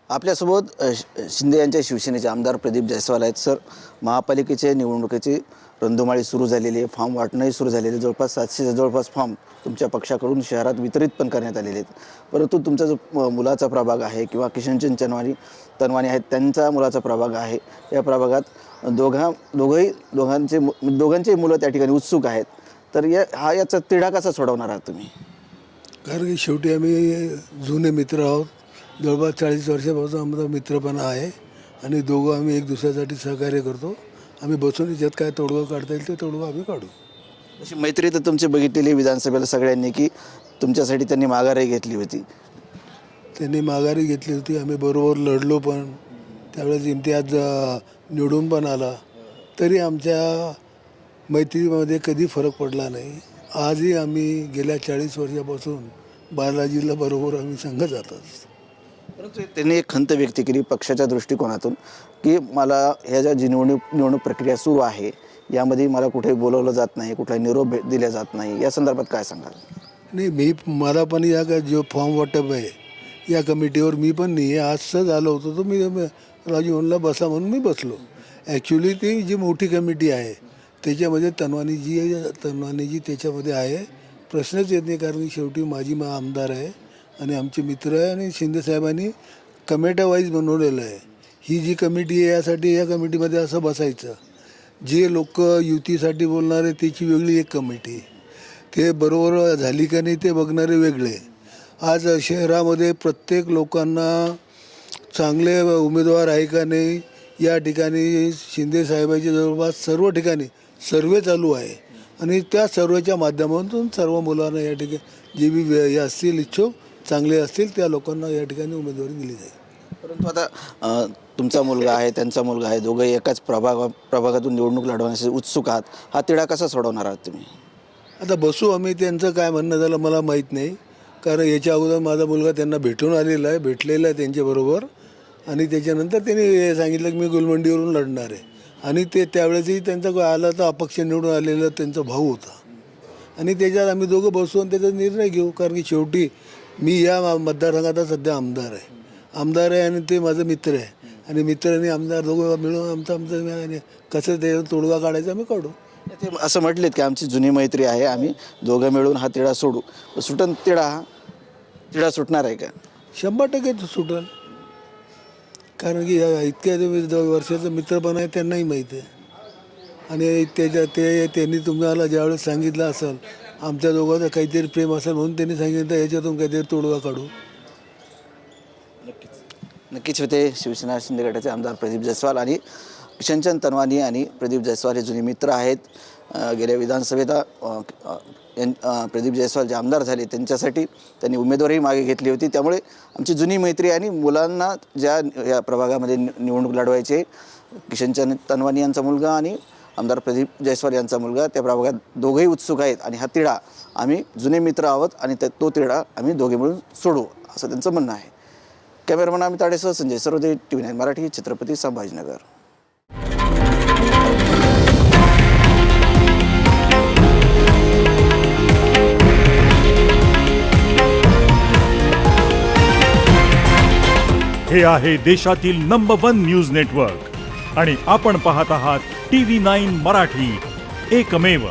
आपल्यासोबत शिंदे यांच्या शिवसेनेचे आमदार प्रदीप जयस्वाल आहेत. सर, महापालिकेचे निवडणुकीची रणधुमाळी सुरू झालेली आहे, फॉर्म वाटणंही सुरू झालेले, जवळपास 700 जवळपास फॉर्म तुमच्या पक्षाकडून शहरात वितरित पण करण्यात आलेले आहेत. परंतु तुमचा जो मुलाचा प्रभाग आहे किंवा किशनचंद तनवानी आहेत त्यांचा मुलाचा प्रभाग आहे, या प्रभागात दोघांचे मुलं त्या ठिकाणी उत्सुक आहेत. तर याचा तिढा कसा सोडवणार आहात तुम्ही? कारण की शेवटी आम्ही जुने मित्र आहोत. जवळपास 40 वर्षापासून आमचा मित्रपणा आहे आणि दोघं आम्ही एक दुसऱ्यासाठी सहकार्य करतो. आम्ही बसून याच्यात काय तोडगा काढता येईल ते तोडगा आम्ही काढू. अशी मैत्री तर तुमची बघितलेली विधानसभेला सगळ्यांनी, की तुमच्यासाठी त्यांनी माघारही घेतली होती. त्यांनी माघारी घेतली होती, आम्ही बरोबर लढलो पण. त्यावेळेस इम्तियाज निवडून पण आला, तरी आमच्या मैत्रीमध्ये कधी फरक पडला नाही. आजही आम्ही गेल्या 40 वर्षापासून बालाजीला बरोबर आम्ही संघ जातात. परंतु त्यांनी एक खंत व्यक्त केली पक्षाच्या दृष्टिकोनातून, की मला ह्या ज्या निवडणूक प्रक्रिया सुरू आहे यामध्ये मला कुठे बोलवलं जात नाही, कुठला निरोप दिला जात नाही, या संदर्भात काय सांगाल? नाही, मला पण या का जो फॉर्म वाटप आहे या कमिटीवर मी पण नाही आहे. आजच आलो होतो, तो मी राजू म्हणला बसा म्हणून मी बसलो. ॲक्च्युली ती जी मोठी कमिटी आहे त्याच्यामध्ये तनवानीजी त्याच्यामध्ये आहे. प्रश्नच येत नाही, कारण की शेवटी माझी आमदार आहे आणि आमचे मित्र आहे आणि शिंदेसाहेबांनी कमिट्या वाईज बनवलेलं आहे. ही जी कमिटी आहे यासाठी या कमिटीमध्ये असं बसायचं. जे लोक युतीसाठी बोलणारे त्याची वेगळी एक कमिटी, ते बरोबर झाली का नाही ते बघणारे वेगळे. आज शहरामध्ये प्रत्येक लोकांना चांगले उमेदवार आहे का नाही या ठिकाणी शिंदेसाहेबांच्या जवळपास सर्व ठिकाणी सर्वे चालू आहे आणि त्या सर्वेच्या माध्यमातून सर्व मुलांना या ठिकाणी जे बी असतील इच्छुक चांगले असतील त्या लोकांना या ठिकाणी उमेदवारी दिली जाईल. परंतु आता तुमचा मुलगा आहे, त्यांचा मुलगा आहे, दोघंही एकाच प्रभागातून निवडणूक लढवण्यासाठी उत्सुक आहात. हा तिढा कसा सोडवणार आहात तुम्ही? आता बसू आम्ही. त्यांचं काय म्हणणं झालं मला माहीत नाही, कारण याच्या अगोदर माझा मुलगा त्यांना भेटलेला आहे त्यांच्याबरोबर आणि त्याच्यानंतर त्यांनी सांगितलं की मी गुलमंडीवरून लढणार आहे आणि त्यावेळेसही त्यांचा आला तर अपक्ष निवडून आलेला त्यांचा भाऊ होता आणि त्याच्यात आम्ही दोघं बसू आणि त्याचा निर्णय घेऊ. कारण की शेवटी मी या मतदारसंघाचा सध्या आमदार आहे आणि ते माझं मित्र आहे आणि मित्र आणि आमदार दोघं मिळून आमचं कसं ते तोडगा काढायचा आम्ही काढू. ते असं म्हटलेत की आमची जुनी मैत्री आहे, आम्ही दोघं मिळून हा तिढा सोडू. तिढा सुटणार आहे का? 100% सुटेल. कारण की इतक्या वर्षाचं मित्रपण आहे त्यांनाही माहीत आहे आणि त्यांनी तुम्हाला ज्यावेळेस सांगितलं असेल आमच्या दोघांचं काहीतरी प्रेम असेल म्हणून त्यांनी सांगितलं याच्यातून काहीतरी तोडगा काढू. नक्कीच होते. शिवसेना शिंदे गटाचे आमदार प्रदीप जयस्वाल आणि किशनचंद तनवानी आणि प्रदीप जयस्वाल हे जुने मित्र आहेत. गेल्या विधानसभेत प्रदीप जयस्वाल जे आमदार झाले त्यांच्यासाठी त्यांनी उमेदवारी मागे घेतली होती. त्यामुळे आमची जुनी मैत्री आणि मुलांना ज्या या प्रभागामध्ये निवडणूक लढवायचे, किशनचंद तनवानी यांचा मुलगा आणि आमदार प्रदीप जयस्वाल यांचा मुलगा त्या प्रभागात दोघंही उत्सुक आहेत आणि हा तिढा आम्ही जुने मित्र आहोत आणि तो तिढा आम्ही दोघे मिळून सोडू, असं त्यांचं म्हणणं आहे. कॅमेरामन अमित ताडेसह संजय सरोदे, TV9 मराठी, छत्रपती संभाजीनगर. हे आहे देशातील नंबर 1 न्यूज नेटवर्क आणि आपण पाहत आहात TV9 मराठी, एकमेव.